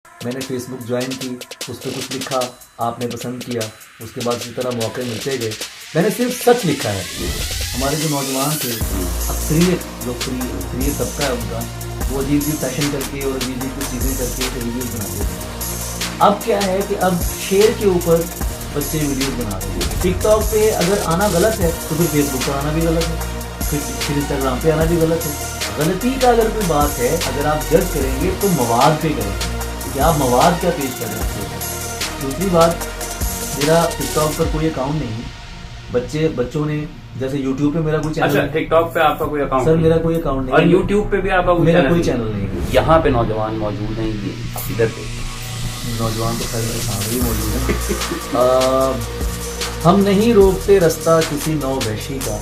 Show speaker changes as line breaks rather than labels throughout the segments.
मैंने Facebook join की, उस पर कुछ लिखा, आपने पसंद किया, उसके बाद इसी तरह मौके मिलते गए। मैंने सिर्फ सच लिखा है। हमारे जो नौजवान थे, अक्सरियत जो अक्सरियत तबका है उनका, वो अजीब अजीब फैशन करके और अजीब अजीब कुछ चीज़ें करके वीडियोज़ बनाते थे। अब क्या है कि अब शेर के ऊपर बच्चे वीडियोज़ बना रहे हैं। टिकटॉक पे अगर आना गलत है तो फिर फेसबुक पर आना भी गलत है, फिर इंस्टाग्राम पे आना भी गलत है। गलती का अगर कोई बात है, अगर आप जज करेंगे तो मवाद पे करेंगे कि आप मवाद क्या पेश कर रहे हैं। दूसरी बात, मेरा टिकटॉक पर कोई अकाउंट नहीं। बच्चों ने जैसे यूट्यूब पे मेरा कोई चैनल।
अच्छा, टिकटॉक पे आपका कोई अकाउंट?
सर मेरा कोई अकाउंट नहीं
और
है।
यूट्यूब पे भी आपका
मेरा कोई चैनल नहीं है।
यहाँ पे नौजवान मौजूद हैं, ये इधर पे
नौजवान तो खैर मेरे सामने ही मौजूद है। हम नहीं रोकते रास्ता किसी नौ वैशी का,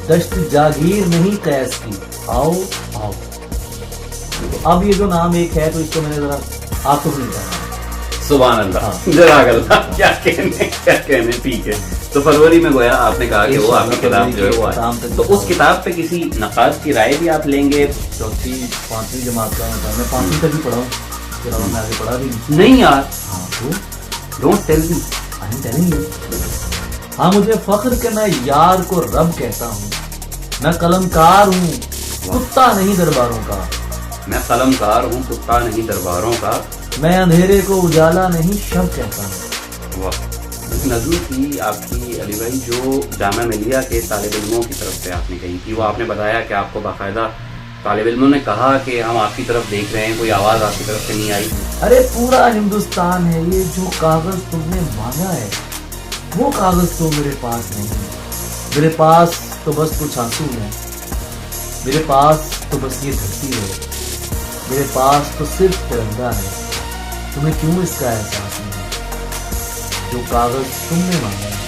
दश्त जागीर नहीं कैस की, आओ आओ। तो अब ये जो नाम एक है तो इसको मैंने जरा आपको भी बताया।
सुभान अल्लाह,
हाँ।
जज़ाक अल्लाह। क्या कहने, ठीक है। तो फरवरी में गोया आपने कहा कि वो आपकी किताब जो है वो आए, तो उस किताब पे किसी नकाद की राय भी आप लेंगे?
चौथी पांचवी जमात का मैं 5वीं तक भी पढ़ा हूँ, उसके अलावा मैं आगे पढ़ा भी
नहीं यार।
हाँ तो
don't tell me.
I am telling you. हाँ, मुझे फख्र के मैं यार को रब कहता हूँ, मैं कलमकार हूँ कुत्ता नहीं दरबारों का,
मैं कलमकार हूँ कुत्ता नहीं दरबारों का,
मैं अंधेरे को उजाला नहीं शब कहता हूँ।
वाह। नज़्म थी आपकी अली भाई, जो जामा मिलिया के तालिब इल्मों की तरफ से आपने कही थी। वो आपने बताया कि आपको बाकायदा तालिब इल्मों ने कहा कि हम आपकी तरफ देख रहे हैं, कोई आवाज़ आपकी तरफ से नहीं आई।
अरे पूरा हिंदुस्तान है, ये जो कागज तुमने मांगा है वो कागज तो मेरे पास नहीं है। मेरे पास तो बस कुछ आंसू है, मेरे पास तो बस ये धरती है, मेरे पास तो सिर्फ तिरंगा है। तुम्हें क्यों इसका एहसास नहीं है? जो कागज तुमने मांगा है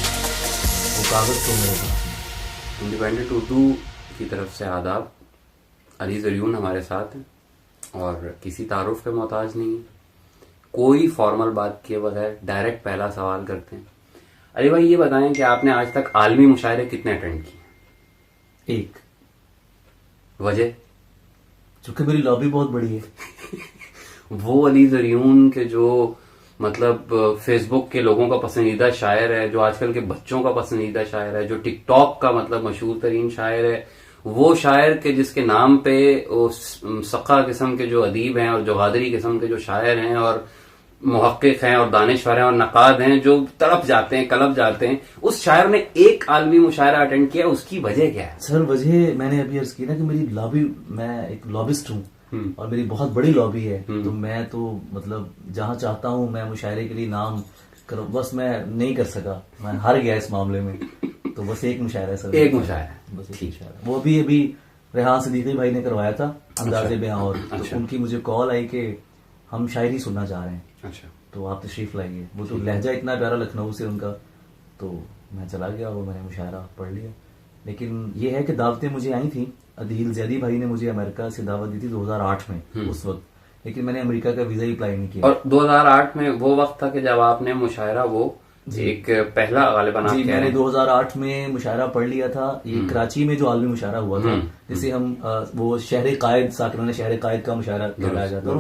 वो कागज तो मेरे पास नहीं।
इंडिपेंडेंट उर्दू की तरफ से आदाब। अली ज़रियून हमारे साथ हैं और किसी तारुफ के मोहताज नहीं है, कोई फॉर्मल बात किए बगैर डायरेक्ट पहला सवाल करते हैं। अली भाई ये बताएं कि आपने आज तक आलमी मुशायरे कितने अटेंड किए?
एक,
वजह?
चूंकि मेरी लॉबी बहुत बड़ी है।
वो अली ज़रियून के जो मतलब फेसबुक के लोगों का पसंदीदा शायर है, जो आजकल के बच्चों का पसंदीदा शायर है, जो टिकटॉक का मतलब मशहूर तरीन शायर है, वो शायर के जिसके नाम पे वो सक़ा किस्म के जो अदीब हैं और जो गादरी किस्म के जो शायर हैं और मुहक्किक हैं और दानिशवर हैं और नकाद हैं, जो तड़प जाते हैं, कलप जाते हैं, उस शायर ने एक आलमी मुशायरा अटेंड किया। उसकी वजह क्या है?
सर वजह मैंने अभी अर्ज की ना कि मेरी लॉबी, मैं एक लॉबिस्ट हूँ और मेरी बहुत बड़ी लॉबी है। तो मैं तो मतलब जहां चाहता हूँ मैं मुशायरे के लिए नाम करूँ, बस मैं नहीं कर सका, मैं हार गया इस मामले में। तो बस एक मुशायरा है सर,
एक मुशायरा,
बस एक मुशायरा। वो भी अभी रेहान सदीकी भाई ने करवाया था, अंदाज़े बयां। और तो उनकी मुझे कॉल आई कि हम शायरी सुनना चाह रहे हैं,
अच्छा
तो आप तशरीफ लाइए। वो तो लहजा इतना प्यारा लखनऊ से उनका, तो मैं चला गया और मैंने मुशायरा पढ़ लिया। लेकिन ये है कि दावतें मुझे आई थी, अदील जैदी भाई ने मुझे अमेरिका से दावत दी थी 2008 में उस वक्त, लेकिन मैंने अमेरिका का वीजा ही अप्लाई नहीं किया।
और 2008 में वो वक्त था कि जब आपने मुशायरा वो एक पहला गालिबन आप
जी,
कह रहे
मैंने
हैं
2008 में मुशायरा पढ़ लिया था। ये कराची में जो आलमी मुशायरा हुआ था, जिसे हम वो शहर कायद, साकिराना शहर कायद का मुशायरा कहलाया जाता है,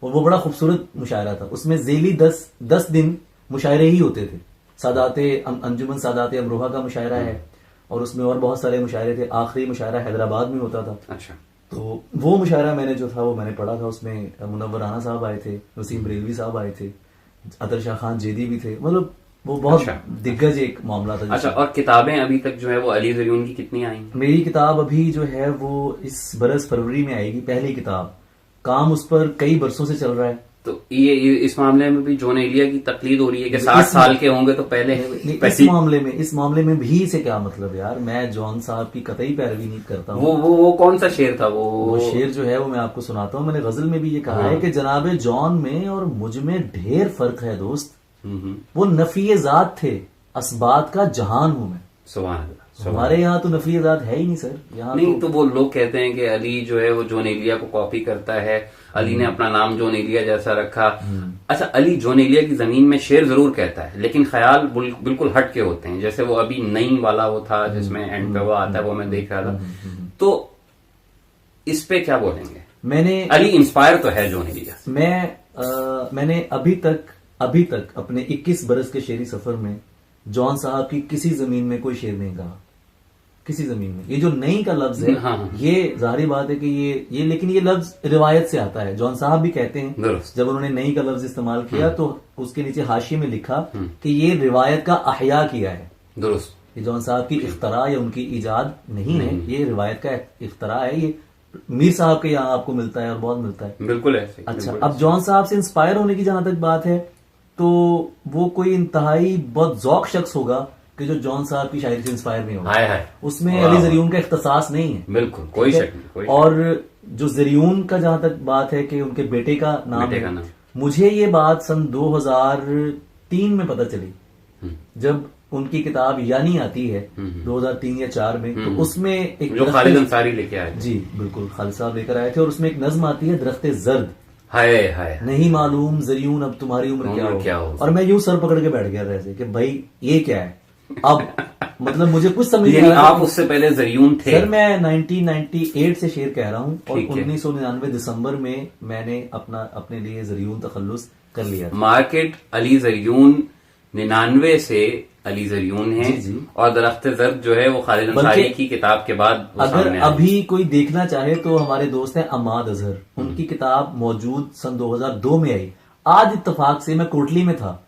और वो बड़ा खूबसूरत मुशायरा था। उसमें ज़ेली 10 दिन मुशायरे ही होते थे। सादाते अंजुमन सादाते अमरोहा का मुशायरा है और उसमें और बहुत सारे मुशायरे थे। आखिरी मुशायरा हैदराबाद में होता था।
अच्छा,
तो वो मुशायरा मैंने जो था वो मैंने पढ़ा था। उसमें मुनव्वर राना साहब आए थे, वसीम बरेलवी साहब आए थे, अतर शाह खान जेदी भी थे। मतलब वो बहुत दिग्गज एक मामला था।
अच्छा, और किताबें अभी तक जो है वो अली ज़रियून की कितनी आई?
मेरी किताब अभी जो है वो इस बरस फरवरी में आएगी, पहली किताब। काम उस पर कई बरसों से चल रहा है।
तो ये इस मामले में भी जोन एलिया की तकलीद हो रही है कि 60 साल के होंगे तो पहले
इस मामले में भी से क्या मतलब यार, मैं जॉन साहब की कतई पैरवी नहीं करता हूँ।
वो कौन सा शेर था? वो
शेर जो है वो मैं आपको सुनाता हूँ। मैंने गजल में भी ये कहा है कि जनाबे जॉन में और मुझ में ढेर फर्क है दोस्त, वो नफी जात थे, असबात का जहान हूं मैं।
सुभान अल्लाह।
हमारे यहाँ तो नफी जात है ही नहीं सर, यहाँ
नहीं। तो वो लोग कहते हैं कि अली जो है वो जोन एलिया को कॉपी करता है, अली ने अपना नाम जोन एलिया जैसा रखा। अच्छा, अली जोन एलिया की जमीन में शेर जरूर कहता है, लेकिन ख्याल बिल्कुल हट के होते हैं। जैसे वो अभी नई वाला वो था जिसमें एंड पे वो आता है, वो मैं देख रहा था। तो इस पे क्या बोलेंगे?
मैंने
अली इंस्पायर तो है जोन एलिया से।
मैं मैंने अभी तक अपने 21 बरस के शेरी सफर में जॉन साहब की किसी जमीन में कोई शेर नहीं कहा, किसी जमीन में। ये जो नई का लफ्ज है,
हाँ।
ये जाहिर बात है कि ये लेकिन ये लफ्ज रिवायत से आता है। जॉन साहब भी कहते हैं, जब उन्होंने नई का लफ्ज इस्तेमाल किया तो उसके नीचे हाशिए में लिखा कि ये रिवायत का अहया किया है।
दुरुस्त।
ये जॉन साहब की इख्तरा या उनकी इजाद नहीं है, ये रिवायत का इख्तरा है। ये मीर साहब के यहाँ आपको मिलता है और बहुत मिलता है।
बिल्कुल ऐसे।
अच्छा, अब जॉन साहब से इंस्पायर होने की जहां तक बात है तो वो कोई इंतहाई बहुत जौक शख्स होगा कि जो जॉन साहब की शायरी से इंस्पायर नहीं होगा।
हाय
उसमें अली जरियून का इख्तिसास नहीं है।
बिल्कुल, कोई शक नहीं।
और जो जरियून का जहां तक बात है कि उनके बेटे का नाम है, मुझे ये बात सन 2003 में पता चली जब उनकी किताब यानी आती है 2003 या 4 में, तो उसमें एक
जो खालिद अंसारी लेके आए।
जी बिल्कुल, खालिद साहब लेकर आए थे, और उसमें एक नज्म आती है, दरख्ते जर्द।
हाय हाय,
नहीं मालूम जरियून अब तुम्हारी उम्र क्या हो। और मैं यूं सर पकड़ के बैठ गया ऐसे कि भाई ये क्या है। अब मतलब मुझे कुछ समझ नहीं आ रहा।
आप उससे पहले जरियून थे? सर
मैं 1998 से शेर कह रहा हूँ, और 1999 दिसंबर में मैंने अपने लिए जरियून तखल्लुस कर लिया।
मार्केट अली जरियून 99 से अली जरियून है, और दरख्त जर्द जो है वो खालिद अंसारी की किताब के बाद।
अगर अभी कोई देखना चाहे तो हमारे दोस्त हैं अमाद अजहर, उनकी किताब मौजूद सन 2002 में आई। आज इत्तेफाक से मैं कोटली में था,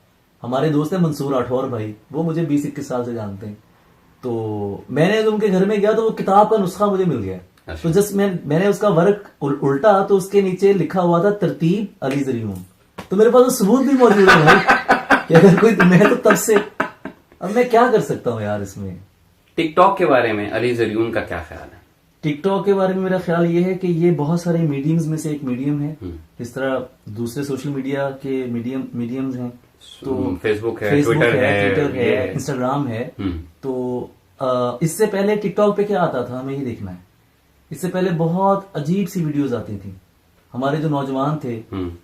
हमारे दोस्त हैं मंसूर राठौर भाई, वो मुझे 20-21 साल से जानते हैं। तो मैंने जब उनके घर में गया तो वो किताब का नुस्खा मुझे मिल गया। तो जस्ट मैंने उसका वर्क उल्टा तो उसके नीचे लिखा हुआ था तरतीब अली जरियून। तो मेरे पास सबूत भी मौजूद है भाई कि अगर कोई, मैं तो तब से, अब मैं क्या कर सकता हूँ यार इसमें।
टिकटॉक के बारे में अली जरियून का क्या ख्याल है?
टिकटॉक के बारे में मेरा ख्याल ये है कि ये बहुत सारे मीडियम्स में से एक मीडियम है। इस तरह दूसरे सोशल मीडिया के मीडियम्स हैं, तो
फेसबुक है, ट्विटर
है, इंस्टाग्राम है। तो इससे पहले टिकटॉक पे क्या आता था हमें ये देखना है। इससे पहले बहुत अजीब सी वीडियोस आती थी। हमारे जो नौजवान थे,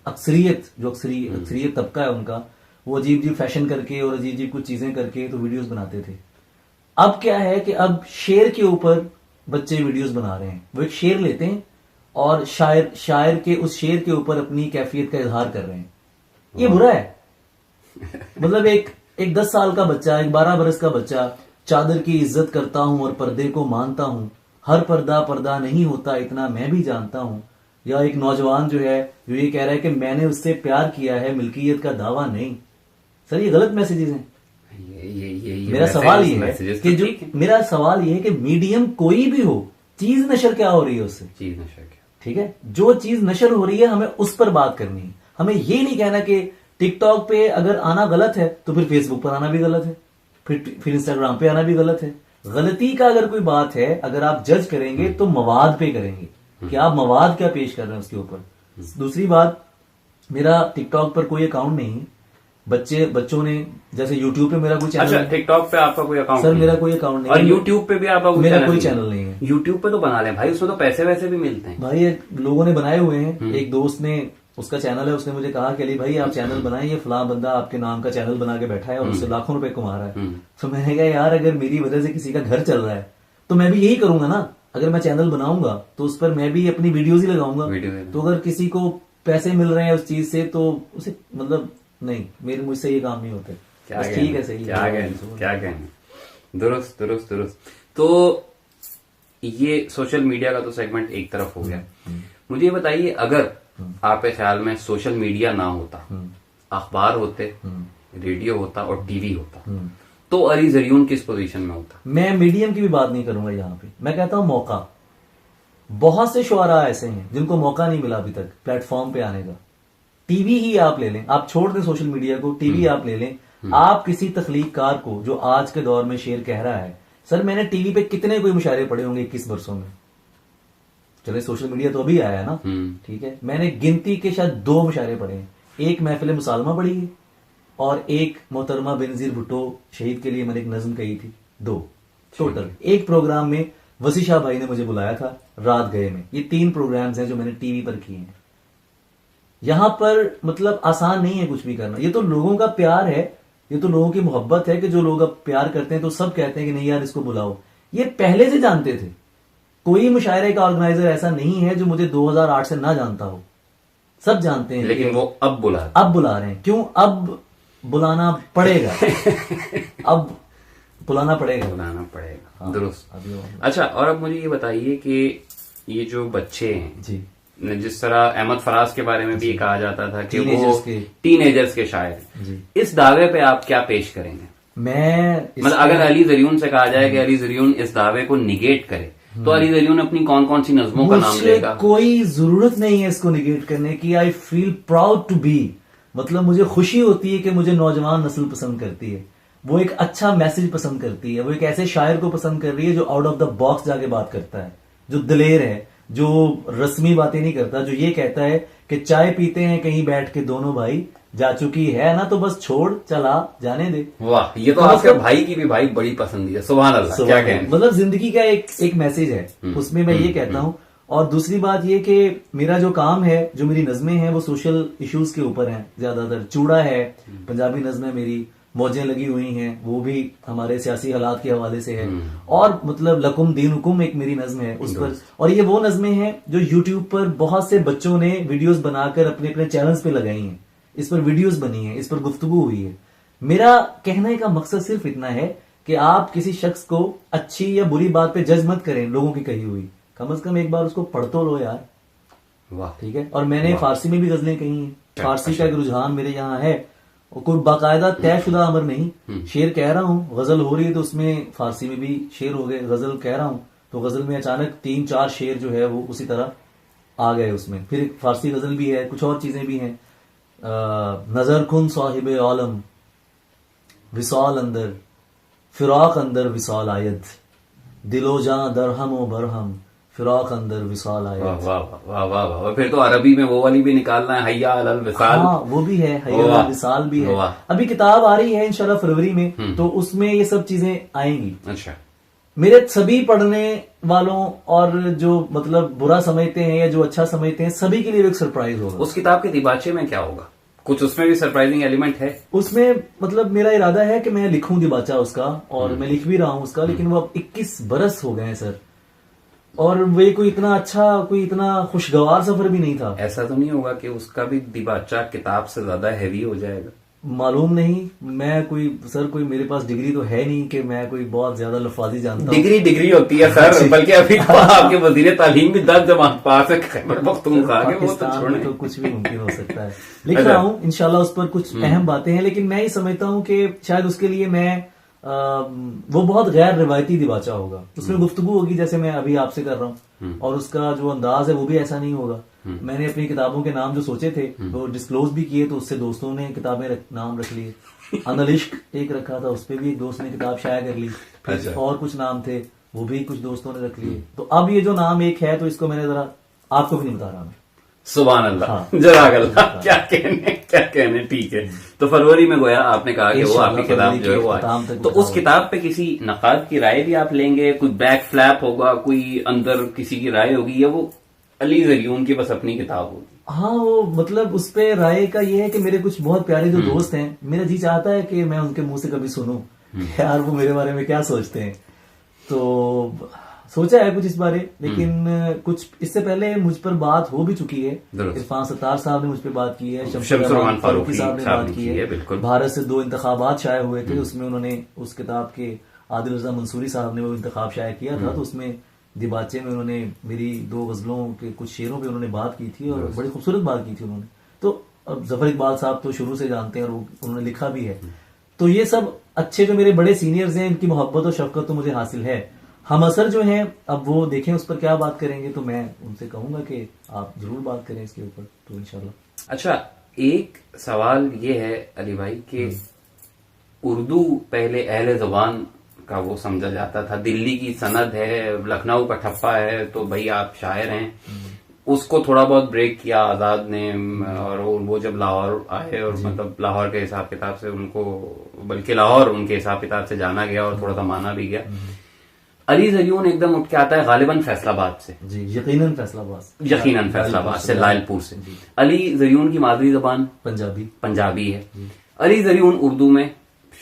अक्सरियत तबका है उनका, वो अजीब अजीब फैशन करके और अजीब अजीब कुछ चीजें करके तो वीडियोस बनाते थे। अब क्या है कि अब शेर के ऊपर बच्चे वीडियोस बना रहे हैं। वो एक शेर लेते हैं और शायर के उस शेर के ऊपर अपनी कैफियत का इजहार कर रहे हैं। ये बुरा है। मतलब एक 10 साल का बच्चा, एक 12 बरस का बच्चा, चादर की इज्जत करता हूं और पर्दे को मानता हूं, हर पर्दा नहीं होता इतना मैं भी जानता हूं। या एक नौजवान जो है जो ये कह रहा है कि मैंने उससे प्यार किया है, मिल्कियत का दावा नहीं। सर ये गलत मैसेजेस हैं। मेरा सवाल ये है कि मेरा सवाल ये है कि मीडियम कोई भी हो, चीज नशर क्या हो रही है उससे,
चीज नशर क्या,
ठीक है, जो चीज नशर हो रही है हमें उस पर बात करनी है। हमें ये नहीं कहना कि टिकटॉक पे अगर आना गलत है तो फिर फेसबुक पर आना भी गलत है, फिर इंस्टाग्राम पे आना भी गलत है। गलती का अगर कोई बात है, अगर आप जज करेंगे तो मवाद पे करेंगे कि आप मवाद क्या पेश कर रहे हैं उसके ऊपर। दूसरी बात, मेरा टिकटॉक पर कोई अकाउंट नहीं है। बच्चों ने, जैसे यूट्यूब पे मेरा कोई चैनल।
अच्छा, टिकटॉक पे आपका कोई अकाउंट?
सर मेरा कोई अकाउंट नहीं।
और यूट्यूब पे भी आपका
मेरा कोई चैनल नहीं है।
यूट्यूब पे तो बना लें भाई, उसमें तो पैसे वैसे भी मिलते हैं
भाई। लोगों ने बनाए हुए हैं। एक दोस्त ने, उसका चैनल है, उसने मुझे कहा कि अली भाई आप चैनल बनाए, ये फलां बंदा आपके नाम का चैनल बना के बैठा है और उससे लाखों रुपए कमा रहा है। तो मैंने कहा यार अगर मेरी वजह से किसी का घर चल रहा है तो मैं भी यही करूंगा ना। अगर मैं चैनल बनाऊंगा तो उस पर मैं भी अपनी वीडियोज ही लगाऊंगा। तो अगर किसी को पैसे मिल रहे हैं उस चीज से तो उसे, मतलब नहीं, मुझसे ये काम नहीं होते। ठीक है, सही,
क्या कहने। दुरुस्त। तो ये सोशल मीडिया का तो सेगमेंट एक तरफ हो गया। मुझे ये बताइए, अगर आपके ख्याल में सोशल मीडिया ना होता, अखबार होते, रेडियो होता और टीवी होता, तो अली जरियून किस पोजीशन में होता?
मैं मीडियम की भी बात नहीं करूंगा यहाँ पे। मैं कहता हूं मौका। बहुत से शुआरा ऐसे हैं जिनको मौका नहीं मिला अभी तक प्लेटफॉर्म पे आने का। टीवी ही आप ले लें, आप छोड़ दें सोशल मीडिया को, टीवी आप ले लें। आप किसी तख्लीककार को जो आज के दौर में शेर कह रहा है, सर मैंने टीवी पे कितने कोई मुशायरे पढ़े होंगे 21 वर्षों में। चले सोशल मीडिया तो अभी आया ना, ठीक है, मैंने गिनती के शायद 2 मुशायरे पढ़े हैं। एक महफिल मुसालमा पढ़ी है और एक मोहतरमा बेनजीर भुट्टो शहीद के लिए मैंने एक नज्म कही थी। 2 टोटल। एक प्रोग्राम में वसी शाह भाई ने मुझे बुलाया था रात गए में। ये 3 प्रोग्राम्स हैं जो मैंने टीवी पर किए हैं। यहां पर मतलब आसान नहीं है कुछ भी करना। ये तो लोगों का प्यार है, ये तो लोगों की मोहब्बत है कि जो लोग अब प्यार करते हैं तो सब कहते हैं कि नहीं यार इसको बुलाओ। ये पहले से जानते थे। कोई मुशायरे का ऑर्गेनाइजर ऐसा नहीं है जो मुझे 2008 से ना जानता हो। सब जानते हैं,
लेकिन वो अब
बुला रहे हैं। क्यों अब बुलाना पड़ेगा? अब बुलाना पड़ेगा।
हाँ, दुरुस्त। अच्छा, और अब मुझे ये बताइए कि ये जो बच्चे हैं
जी,
जिस तरह अहमद फराज के बारे में भी ये कहा जाता था कि वो
टीनेजर्स
के शायर हैं, इस दावे पे आप क्या पेश करेंगे? मतलब अगर अली जरियून से कहा जाए कि अली जरियून इस दावे को निगेट करे, तो अली जरियून अपनी कौन कौन सी नज्मों का नाम लेगा?
कोई जरूरत नहीं है इसको निगेट करने की। I feel proud to be, मतलब मुझे खुशी होती है कि मुझे नौजवान नस्ल पसंद करती है, वो एक अच्छा मैसेज पसंद करती है, वो एक ऐसे शायर को पसंद कर रही है जो आउट ऑफ द बॉक्स जाके बात करता है, जो दिलेर है, जो रस्मी बातें नहीं करता, जो ये कहता है कि चाय पीते हैं कहीं बैठ के दोनों भाई, जा चुकी है ना तो बस छोड़ चला जाने दे।
वाह, ये तो आपके भाई की भी भाई बड़ी पसंद है। सुभान अल्लाह, क्या कहें।
मतलब जिंदगी का एक मैसेज है उसमें, मैं ये कहता हूँ। और दूसरी बात ये कि मेरा जो काम है, जो मेरी नज़में हैं, वो सोशल इश्यूज के ऊपर हैं ज्यादातर। चूड़ा है पंजाबी नज़में मेरी, मौजें लगी हुई हैं, वो भी हमारे सियासी हालात के हवाले से है। और मतलब लकुम दीनुकुम एक मेरी नज़म है उस पर। और ये वो नज़में हैं जो यूट्यूब पर बहुत से बच्चों ने वीडियोस बनाकर अपने अपने चैनल्स पे लगाई हैं, इस पर वीडियोस बनी है, इस पर गुफ्तगू हुई है। मेरा कहने का मकसद सिर्फ इतना है कि आप किसी शख्स को अच्छी या बुरी बात पे जज मत करें, लोगों की कही हुई, कम से कम एक बार उसको पढ़ तो लो यार।
वाह,
ठीक है। और मैंने फारसी में भी गजलें कही हैं, फारसी का एक रुझान मेरे यहाँ है, कोई बाकायदा तयशुदा अमर नहीं। शेर कह रहा हूँ, गजल हो रही है तो उसमें फारसी में भी शेर हो गए। गजल कह रहा हूँ तो गजल में अचानक 3-4 शेर जो है वो उसी तरह आ गए उसमें। फिर एक फारसी गजल भी है, कुछ और चीजें भी हैं। नजर कुन साहिब आलम, विसाल अंदर फिराक अंदर विसाल आयद, दिलो जां दरहम व बरहम, फिराक अंदर विसाल आयद।
वाह वाह वाह वाह वाह। फिर तो अरबी में वो वाली भी निकालना है, हैया अलल विसाल।
हाँ, वो भी है, हैया अलल विसाल भी है। अभी किताब आ रही है इंशाल्लाह फरवरी में, तो उसमें ये सब चीजें आएंगी।
अच्छा,
मेरे सभी पढ़ने वालों और जो मतलब बुरा समझते हैं या जो अच्छा समझते हैं, सभी के लिए एक सरप्राइज होगा।
उस किताब के दिबाचे में क्या होगा? कुछ उसमें भी सरप्राइजिंग एलिमेंट है
उसमें। मतलब मेरा इरादा है कि मैं लिखूं दिबाचा उसका, और मैं लिख भी रहा हूं उसका, लेकिन वो अब 21 बरस हो गए हैं सर, और वे कोई इतना अच्छा, कोई इतना खुशगवार सफर भी नहीं था।
ऐसा तो नहीं होगा कि उसका भी दिबाचा किताब से ज्यादा हैवी हो जाएगा?
मालूम नहीं, मैं कोई मेरे पास डिग्री तो है नहीं कि मैं कोई बहुत ज्यादा लफाजी जानता हूँ।
डिग्री होती है सर, बल्कि अभी तो आपके वजीर तालीम भी 10 जमात पास है खैबर पख्तूनख्वा के, वो तो छोड़ने
तो कुछ भी मुमकिन हो सकता है। लिख रहा हूँ इंशाल्लाह, उस पर कुछ अहम बातें हैं, लेकिन मैं ये समझता हूँ कि शायद उसके लिए मैं वो बहुत गैर रिवायती दिबाचा होगा। उसमें गुफ्तगू होगी जैसे मैं अभी आपसे कर रहा हूँ, और उसका जो अंदाज है वो भी ऐसा नहीं होगा। मैंने अपनी किताबों के नाम जो सोचे थे वो डिस्क्लोज भी किए, तो उससे दोस्तों ने किताबें नाम रख लिए। अनलिश्क एक रखा था, उस पर भी एक दोस्त ने किताब शाया कर ली। फिर और कुछ नाम थे, वो भी कुछ दोस्तों ने रख लिए। तो अब ये जो नाम एक है, तो इसको मैंने जरा आपको भी नहीं बता रहा मैं।
सुभान अल्लाह, जज़ाक अल्लाह, क्या कहने। ठीक है, तो फरवरी में गोया आपने कहा कि वो आपकी किताब जो है वो आए, तो उस किताब पे किसी नकाद की राय भी आप लेंगे? कोई बैक फ्लैप होगा, कोई अंदर किसी की राय होगी, या वो अली जरियून की बस अपनी किताब होगी?
हाँ, वो मतलब उस पे राय का ये है कि मेरे कुछ बहुत प्यारे जो दोस्त हैं, मेरा जी चाहता है कि मैं उनके मुंह से कभी सुनूं यार वो मेरे बारे में क्या सोचते हैं। तो सोचा है कुछ इस बारे, लेकिन कुछ इससे पहले मुझ पर बात हो भी चुकी है। इरफान सत्तार साहब ने मुझ पर बात की है, शमशुर फारूकी साहब ने बात की है। भारत से 2 इंतखाबात शाये हुए थे, उसमें उन्होंने उस किताब के आदिल रजा मंसूरी साहब ने वो इंतखाब शाये किया था, तो उसमें दिबाचे में उन्होंने मेरी 2 गजलों के कुछ शेरों पे उन्होंने बात की थी, और बड़ी खूबसूरत बात की थी उन्होंने। तो अब जफर इकबाल साहब तो शुरू से जानते हैं और उन्होंने लिखा भी है। तो ये सब अच्छे जो मेरे बड़े सीनियर्स हैं, इनकी मोहब्बत और शफकत तो मुझे हासिल है। हम असर जो हैं, अब वो देखें उस पर क्या बात करेंगे, तो मैं उनसे कहूंगा कि आप जरूर बात करें इसके ऊपर, तो इंशाल्लाह।
अच्छा, एक सवाल ये है अली भाई कि उर्दू पहले अहले ज़बान का वो समझा जाता था, दिल्ली की सनद है, लखनऊ का ठप्पा है, तो भाई आप शायर हैं। उसको थोड़ा बहुत ब्रेक किया आजाद ने, और वो जब लाहौर आए, और मतलब लाहौर के हिसाब किताब से उनको, बल्कि लाहौर उनके हिसाब किताब से जाना गया और थोड़ा सा माना भी गया। अली जरियून एकदम उठ के आता है गालिबन फैसलाबाद से,
जी, यकीनन फैसलाबाद से, लालपुर से।
अली जरियून की मादरी जबान पंजाबी है। अली जरियून उर्दू में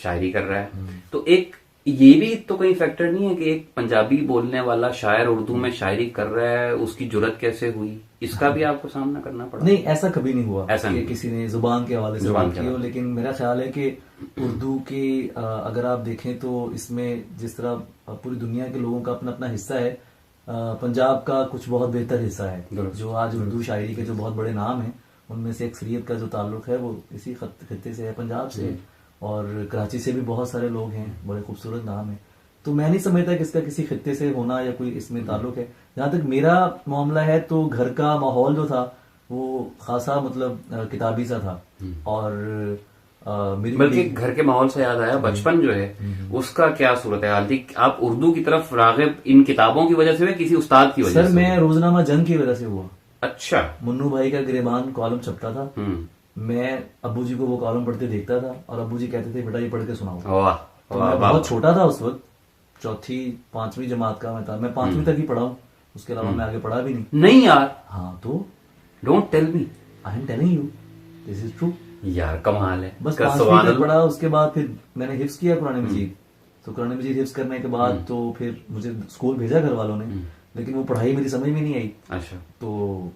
शायरी कर रहा है, तो एक ये भी तो कहीं फैक्टर नहीं है कि एक पंजाबी बोलने वाला शायर उर्दू में शायरी कर रहा है, उसकी जुर्रत कैसे हुई, इसका भी आपको सामना करना पड़ा?
नहीं, ऐसा कभी नहीं हुआ
ऐसा
कि
नहीं।
किसी ने जुबान के हवाले से
जुबान
बात
के
की हो,
हवाले।
लेकिन मेरा ख्याल है कि उर्दू की अगर आप देखें तो इसमें जिस तरह पूरी दुनिया के लोगों का अपना अपना हिस्सा है, पंजाब का कुछ बहुत बेहतर हिस्सा है।
दुरुस्त।
जो आज उर्दू शायरी के जो बहुत बड़े नाम हैं, उनमें से अक्सरियत का जो ताल्लुक है वो इसी खत्ते से है, पंजाब से है। और कराची से भी बहुत सारे लोग हैं, बड़े खूबसूरत नाम है। तो मैं नहीं समझता कि इसका किसी खत्ते से होना या कोई इसमें ताल्लुक है। जहां तक मेरा मामला है तो घर का माहौल जो था वो खासा मतलब किताबी सा था। और मेरी
बल्कि घर के माहौल से याद आया, बचपन जो है उसका क्या सूरत है हाल थी? आप उर्दू की तरफ रागिब इन किताबों की वजह से हुए, किसी उस्ताद की वजह
सर
से?
मैं रोजनामा जंग की वजह से हुआ।
अच्छा।
मुन्नू भाई का गिरेबान कॉलम छपता था,
हम्म।
मैं अब्बू जी को वो कॉलम पढ़ते देखता था और अब्बू जी कहते थे बेटा ये पढ़ के सुनाओ।
वाह
तो
वाह
मैं
वाह।
बहुत छोटा था उस वक्त, चौथी पांचवी जमात का मैं था। मैं पांचवी तक ही पढ़ा हूँ, उसके अलावा मैं आगे पढ़ा भी नहीं।
नहीं यार,
हाँ तो
don't tell me.
I am telling you, this is true.
यार कमाल है।
बस
सुभान
पांचवी तक
अल्लाह।
पढ़ा, उसके बाद फिर मैंने हिफ्स किया कुरान मजीद। तो कुरान मजीद हिफ्स करने के बाद तो फिर मुझे स्कूल भेजा घर वालों ने, लेकिन वो पढ़ाई मेरी समझ में नहीं आई।
अच्छा।
तो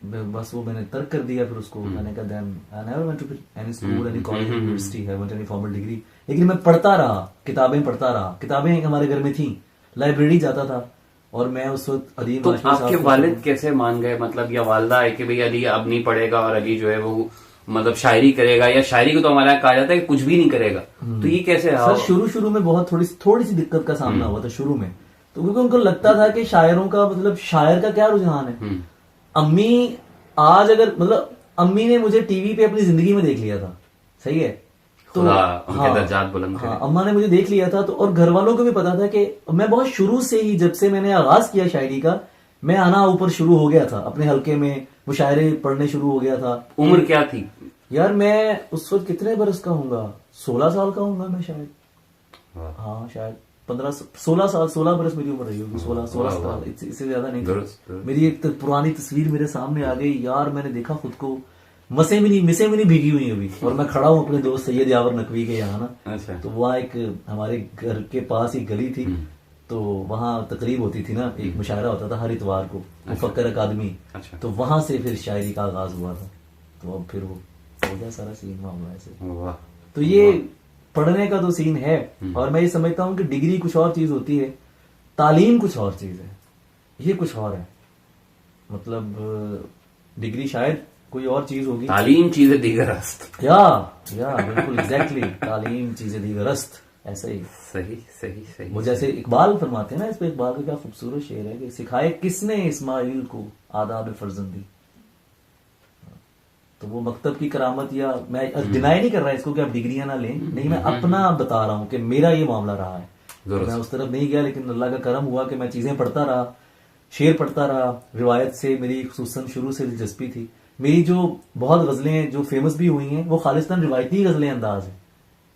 बस वो मैंने तर्क कर दिया फिर उसको। मैंने कहा then I never went to any school, any college, university, haven't any formal degree. लेकिन मैं पढ़ता रहा, किताबें पढ़ता रहा। किताबें हमारे घर में थी, लाइब्रेरी जाता था। और मैं उस वक्त अदीम
तो
हाशमी साहब
आपके
को-
वालिद कैसे मान गए, मतलब या वालदा है कि भाई अली अब नहीं पढ़ेगा और अली जो है वो मतलब शायरी करेगा, या शायरी को तो हमारे यहाँ कहा जाता है कि कुछ भी नहीं करेगा, तो ये कैसे रहा?
सर शुरू में बहुत थोड़ी सी दिक्कत का सामना हुआ था शुरू में। तो क्योंकि उनको लगता था कि शायरों का मतलब शायर का क्या रुझान है। अम्मी आज अगर मतलब अम्मी ने मुझे टीवी पे अपनी जिंदगी में देख लिया था, सही है। तो
खुदा उनके दर्जात बुलंद करे।
हाँ, अम्मा ने मुझे देख लिया था। तो और घर वालों को भी पता था कि मैं बहुत शुरू से ही, जब से मैंने आगाज किया शायरी का, मैं आना ऊपर शुरू हो गया था अपने हल्के में, मुशायरे पढ़ने शुरू हो गया था।
उम्र क्या थी?
यार मैं उस वक्त कितने बरस का होऊंगा, 16 साल का होऊंगा मैं शायद।
वाह।
हाँ शायद 16 साल, 16 बरस मेरी उम्र रही होगी, 16
वाह,
साल,
वाह।
इससे ज्यादा नहीं।
दुरुस्त।
मेरी एक पुरानी तस्वीर मेरे सामने आ गई यार, मैंने देखा खुद को मिसे भी नहीं भीगी हुई अभी। और मैं खड़ा हूँ अपने दोस्त सैयद यावर नकवी के यहाँ ना।
अच्छा।
तो वहाँ एक हमारे घर के पास ही गली थी, तो वहाँ तकरीब होती थी ना, एक मुशायरा होता था हर इतवार को, मुफक्कर अकादमी।
अच्छा।
तो वहां से फिर शायरी का आगाज हुआ था। तो अब फिर वो हो गया सारा सीन मामला ऐसे।
वाह।
तो ये पढ़ने का तो सीन है। और मैं ये समझता हूँ कि डिग्री कुछ और चीज होती है, तालीम कुछ और चीज है, ये कुछ और है। मतलब डिग्री शायद कोई और चीज होगी।
तालीम चीजें दीगर अस्त।
या बिल्कुल एग्जैक्टली, तालीम चीजें दीगरस्त, ऐसा ही।
सही सही सही।
वो जैसे इकबाल फरमाते हैं ना, इस पे इकबाल का क्या खूबसूरत शेर है कि सिखाए किसने इस्माइल को आदाब फर्जंदी। तो वो मकतब की करामत, या मैं डिनाई नहीं कर रहा इसको कि आप डिग्रियां ना लें, नहीं, मैं अपना बता रहा हूं कि मेरा ये मामला रहा है। मैं उस तरफ नहीं गया, लेकिन अल्लाह का करम हुआ कि मैं चीजें पढ़ता रहा, शेर पढ़ता रहा। रिवायत से मेरी खुसूसन शुरू से दिलचस्पी थी। मेरी जो बहुत गजलें जो फेमस भी हुई हैं वो खालिस्तान रिवायती गजलें अंदाज है।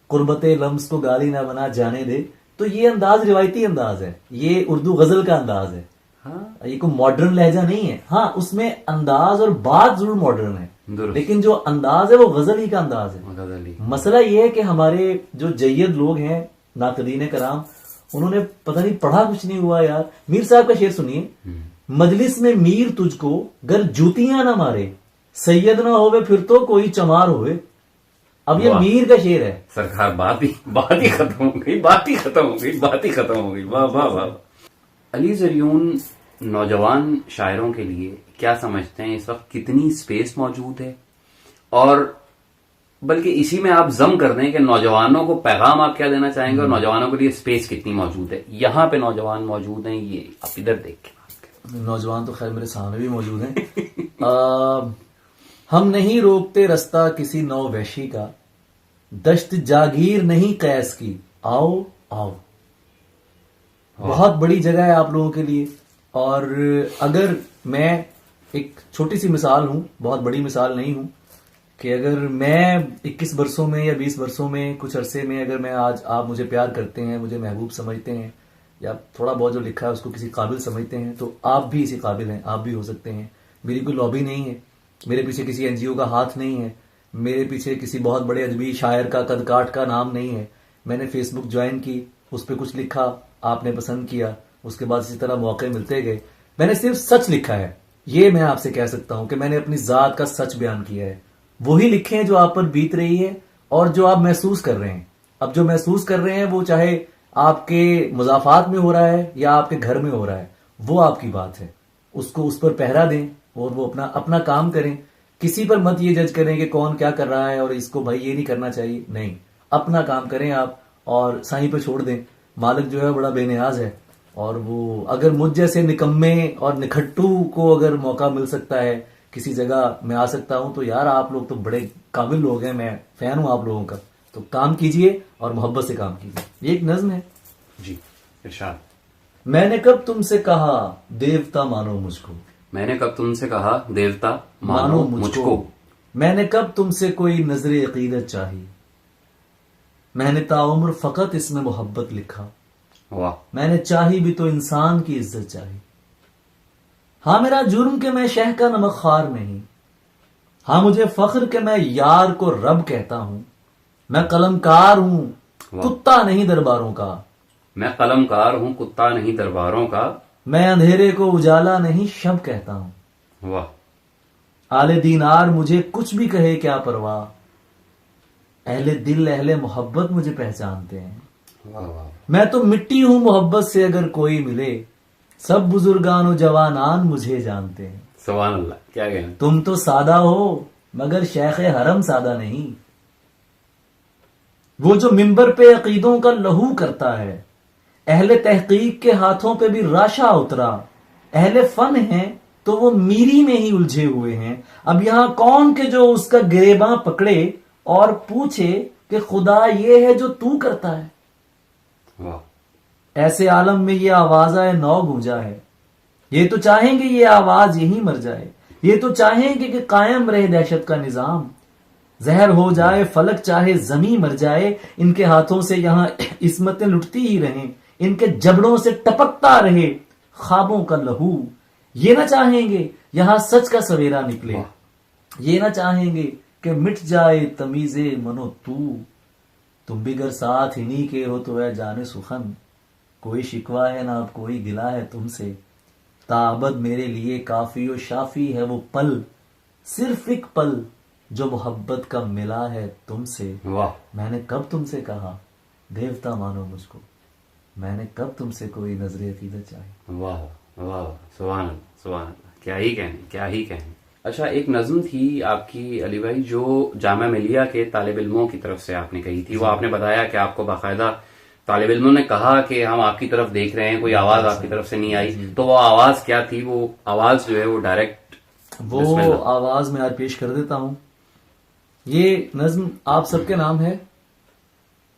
कुर्बते लम्स को गाली ना बना जाने दे, तो ये अंदाज रिवायती अंदाज है, ये उर्दू गजल का अंदाज है।
हाँ।
ये कोई मॉडर्न लहजा नहीं है। हाँ, उसमें अंदाज और बात जरूर मॉडर्न है,
दुरुस्त।
लेकिन जो अंदाज है वो गजल ही का अंदाज है।
गजली।
मसला ये है कि हमारे जो जय्यद लोग हैं, नाकदीन कराम, उन्होंने पता नहीं पढ़ा कुछ नहीं हुआ यार। मीर साहब का शेर सुनिए, मजलिस में मीर तुझको गर जूतियां ना मारे, सैयद ना होवे फिर तो कोई चमार होवे। अब ये
वाह।
मीर का शेर है।
सरकार बात ही खत्म हो गई, बात ही खत्म हो गई। वाह वाह वाह। अली ज़रियून नौजवान शायरों के लिए क्या समझते हैं, इस वक्त कितनी स्पेस मौजूद है? और बल्कि इसी में आप जम कर दें कि नौजवानों को पैगाम आप क्या देना चाहेंगे, और नौजवानों के लिए स्पेस कितनी मौजूद है? यहाँ पे नौजवान मौजूद हैं, ये आप इधर देख के बात करें।
नौजवान तो खैर मेरे सामने भी मौजूद हैं। हम नहीं रोकते रास्ता किसी नौ वैशी का, दश्त जागीर नहीं कैस की, आओ आओ। बहुत बड़ी जगह है आप लोगों के लिए। और अगर मैं एक छोटी सी मिसाल हूं, बहुत बड़ी मिसाल नहीं हूं, कि अगर मैं 21 वर्षों में या 20 वर्षों में, कुछ अरसे में, अगर मैं आज, आप मुझे प्यार करते हैं, मुझे महबूब समझते हैं, या थोड़ा बहुत जो लिखा है उसको किसी काबिल समझते हैं, तो आप भी इसी काबिल हैं, आप भी हो सकते हैं। मेरी कोई लॉबी नहीं है, मेरे पीछे किसी एनजीओ का हाथ नहीं है, मेरे पीछे किसी बहुत बड़े अदबी शायर का कद काठ का नाम नहीं है। मैंने फेसबुक ज्वाइन की, उस पर कुछ लिखा, आपने पसंद किया, उसके बाद इसी तरह मौके मिलते गए। मैंने सिर्फ सच लिखा है, ये मैं आपसे कह सकता हूं कि मैंने अपनी जात का सच बयान किया है। वही लिखे हैं जो आप पर बीत रही है और जो आप महसूस कर रहे हैं। अब जो महसूस कर रहे हैं वो चाहे आपके मुजाफात में हो रहा है या आपके घर में हो रहा है, वो आपकी बात है। उसको उस पर पहरा दें और वो अपना अपना काम करें। किसी पर मत ये जज करें कि कौन क्या कर रहा है और इसको भाई ये नहीं करना चाहिए, नहीं, अपना काम करें आप और साईं पे छोड़ दें। मालिक जो है बड़ा बेनियाज है और वो अगर मुझ जैसे निकम्मे और निखट्टू को अगर मौका मिल सकता है, किसी जगह मैं आ सकता हूं, तो यार आप लोग तो बड़े काबिल लोग हैं, मैं फैन हूं आप लोगों का। तो काम कीजिए और मोहब्बत से काम कीजिए। ये एक नज्म है
जी, इरशाद।
मैंने कब तुमसे कहा देवता मानो मुझको,
मैंने कब तुमसे कहा देवता मानो मुझको।
मैंने कब तुमसे कोई नजरे अकीदत चाही, मैंने ताउम्र फकत इसमें मोहब्बत लिखा।
वाह।
मैंने चाही भी तो इंसान की इज्जत चाही। हाँ मेरा जुर्म के मैं शह का नमक खार नहीं, हाँ मुझे फख्र के मैं यार को रब कहता हूं। मैं कलमकार हूं कुत्ता नहीं दरबारों का,
मैं कलमकार हूं कुत्ता नहीं दरबारों का।
मैं अंधेरे को उजाला नहीं शब कहता हूं।
वाह।
आले दीनार मुझे कुछ भी कहे क्या परवाह, अहले दिल अहले मोहब्बत मुझे पहचानते हैं।
वाह वाह।
मैं तो मिट्टी हूं मोहब्बत से अगर कोई मिले, सब बुजुर्गान जवानान मुझे जानते हैं।
सुभान अल्लाह, क्या कहना।
तुम तो सादा हो मगर शेख हरम सादा नहीं। वो जो मिंबर पे अकीदों का लहू करता है, अहले तहकीक के हाथों पे भी राशा उतरा। अहले फन है तो वो मीरी में ही उलझे हुए हैं। अब यहां कौन के जो उसका गिरेबां पकड़े और पूछे कि खुदा ये है जो तू करता है।
वाह।
ऐसे आलम में ये आवाज आए नौ गूंजा है, ये तो चाहेंगे ये आवाज यही मर जाए। ये तो चाहेंगे कि कायम रहे दहशत का निजाम, जहर हो जाए फलक चाहे जमी मर जाए। इनके हाथों से यहां इस्मतें लुटती ही रहें, इनके जबड़ों से टपकता रहे ख्वाबों का लहू। ये ना चाहेंगे यहां सच का सवेरा निकले, ये ना चाहेंगे कि मिट जाए तमीजे मनो तू। तुम भी घर साथ इन्हीं के हो तो है जाने सुखन, कोई शिकवा है ना अब कोई गिला है तुमसे। ताबद मेरे लिए काफी और शाफी है वो पल, सिर्फ एक पल जो मोहब्बत का मिला है तुमसे।
वाह।
मैंने कब तुमसे कहा देवता मानो मुझको, मैंने कब तुमसे कोई नजरे अकीदत चाही।
वाह वाह, सुभान अल्लाह सुभान अल्लाह, क्या ही कहने क्या ही कहने। अच्छा, एक नज्म थी आपकी अली भाई जो जामा मिलिया के तालिब इल्मों की तरफ से आपने कही थी। वो आपने बताया कि आपको बाकायदा तालिब इल्मों ने कहा कि हम आपकी तरफ देख रहे हैं, कोई आवाज आपकी तरफ से नहीं आई। तो वो आवाज क्या थी? वो आवाज जो है वो डायरेक्ट,
वो आवाज मैं आज पेश कर देता हूं। ये नज्म आप सबके नाम है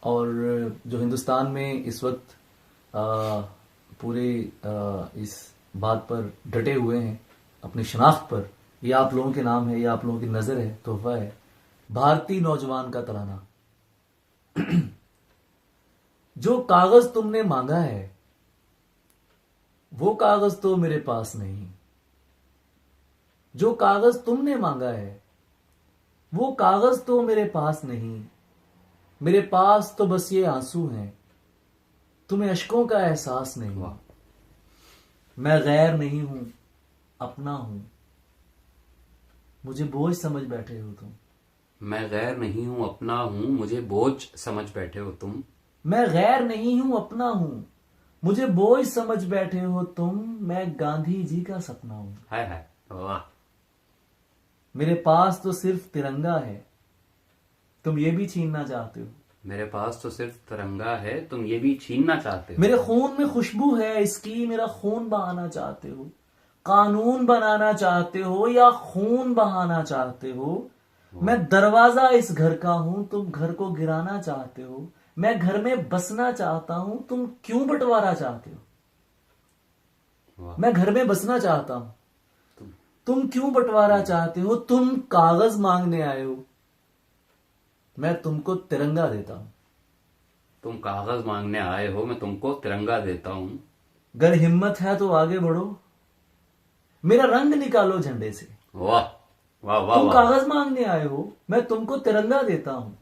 और जो हिंदुस्तान में इस वक्त पूरे इस बात पर डटे हुए हैं अपनी शनाख्त पर, ये आप लोगों के नाम है, ये आप लोगों की नजर है, तोहफा है। भारतीय नौजवान का तराना। जो कागज तुमने मांगा है वो कागज तो मेरे पास नहीं, जो कागज तुमने मांगा है वो कागज तो मेरे पास नहीं। मेरे पास तो बस ये आंसू हैं, तुम्हें अश्कों का एहसास नहीं। मैं गैर नहीं हूं अपना हूं, मुझे बोझ समझ बैठे हो तुम।
मैं गैर नहीं हूं अपना हूं, मुझे बोझ समझ बैठे हो तुम।
मैं गैर नहीं हूं अपना हूं, मुझे बोझ समझ बैठे हो तुम। मैं गांधी जी का सपना हूं।
हाय हाय, वाह।
मेरे पास तो सिर्फ तिरंगा है, तुम ये भी छीनना चाहते हो।
मेरे पास तो सिर्फ तिरंगा है, तुम ये भी छीनना चाहते हो।
मेरे खून में खुशबू है इसकी, मेरा खून बहाना चाहते हो। कानून बनाना चाहते हो या खून बहाना चाहते हो। मैं दरवाजा इस घर का हूं, तुम घर को गिराना चाहते हो। मैं घर में बसना चाहता हूं, तुम क्यों बंटवारा चाहते हो। मैं घर में बसना चाहता हूं, तुम क्यों बंटवारा चाहते हो। तुम कागज मांगने आए हो, मैं तुमको तिरंगा देता हूं।
तुम कागज मांगने आए हो, मैं तुमको तिरंगा देता हूं।
अगर हिम्मत है तो आगे बढ़ो, मेरा रंग निकालो झंडे से।
वाह वाह वाह।
तुम कागज मांगने आए हो, मैं तुमको तिरंगा देता हूं।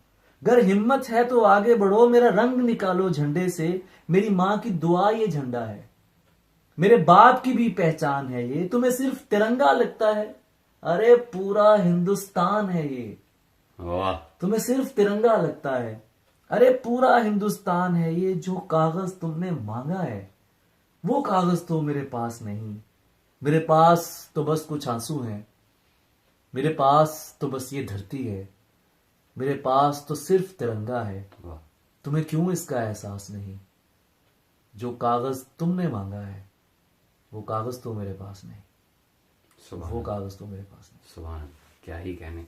अगर हिम्मत है तो आगे बढ़ो, मेरा रंग निकालो झंडे से, मेरी माँ की दुआ ये झंडा है, मेरे बाप की भी पहचान है ये, तुम्हें सिर्फ तिरंगा लगता है, अरे पूरा हिंदुस्तान है ये।
वाह।
तुम्हें सिर्फ तिरंगा लगता है, अरे पूरा हिंदुस्तान है ये। जो कागज तुमने मांगा है वो कागज तो मेरे पास नहीं, मेरे पास तो बस कुछ आंसू हैं, मेरे पास तो बस ये धरती है, मेरे पास तो सिर्फ तिरंगा है।
वाह।
तुम्हें क्यों इसका एहसास नहीं? जो कागज तुमने मांगा है वो कागज तो मेरे पास नहीं,
सुभान
वो
अल्लाह।
कागज तो मेरे पास नहीं।
सुभान अल्लाह, क्या ही कहने।